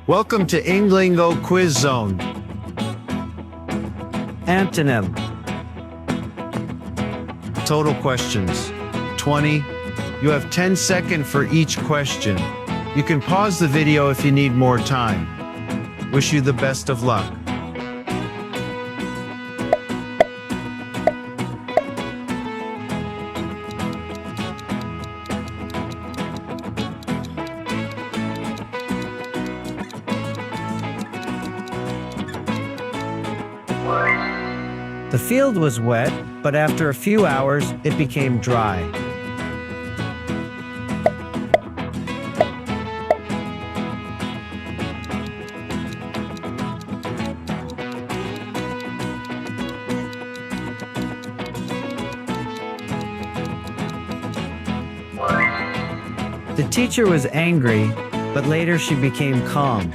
Welcome to Englingo Quiz Zone. Antonym. Total questions, 20. You have 10 seconds for each question. You can pause the video if you need more time. Wish you the best of luck. The field was wet, but after a few hours, it became dry. The teacher was angry, but later she became calm.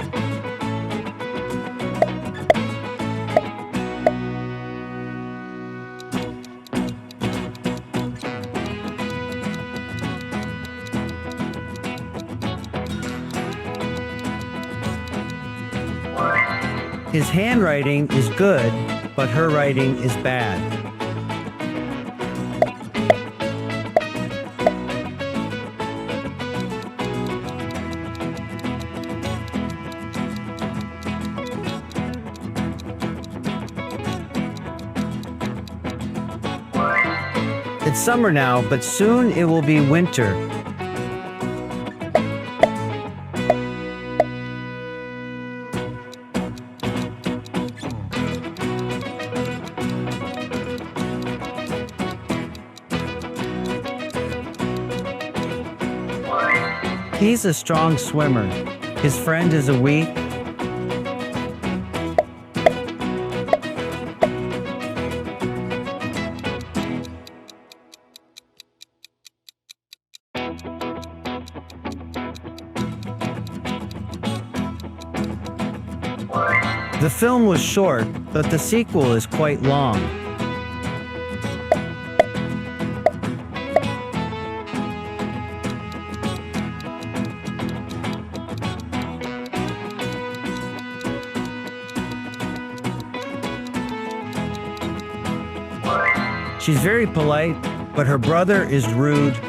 His handwriting is good, but her writing is bad. It's summer now, but soon it will be winter. He's a strong swimmer. His friend is a weak. The film was short, but the sequel is quite long. She's very polite, but her brother is rude.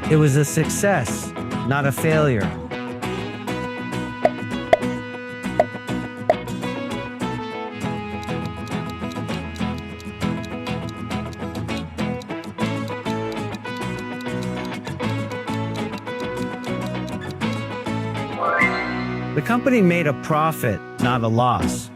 It was a success, not a failure. The company made a profit, not a loss.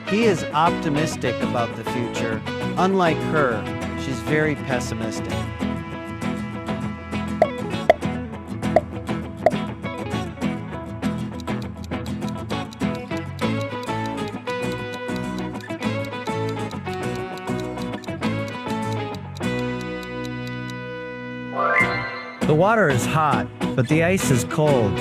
He is optimistic about the future. Unlike her, she's very pessimistic. The water is hot, but the ice is cold.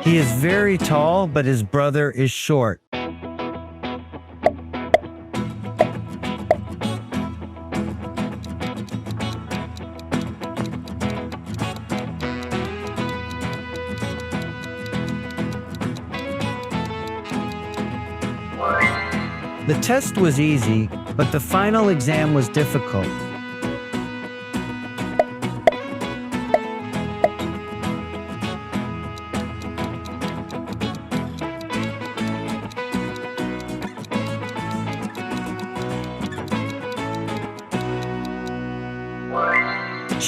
He is very tall, but his brother is short. The test was easy, but the final exam was difficult.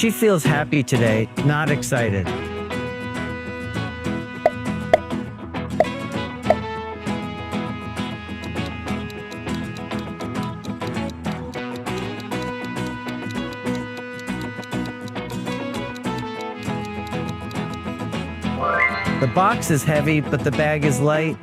She feels happy today, not excited. The box is heavy, but the bag is light.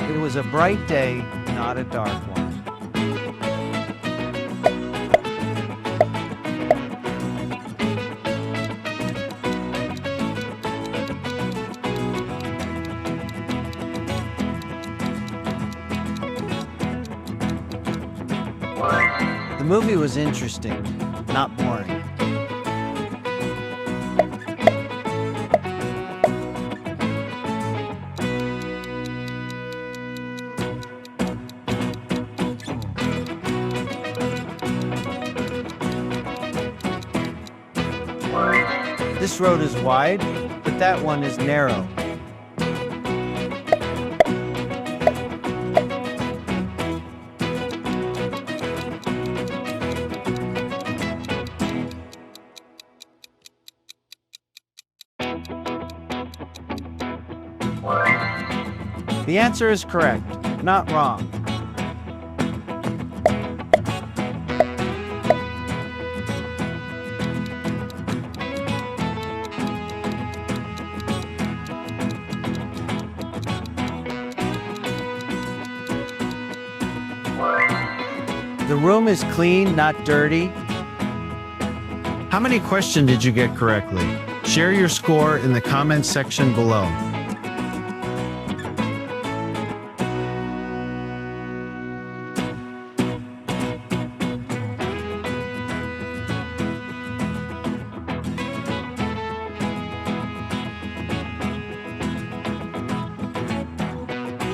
It was a bright day, not a dark one. The movie was interesting, not boring. This road is wide, but that one is narrow. The answer is correct, not wrong. The room is clean, not dirty. How many questions did you get correctly? Share your score in the comments section below.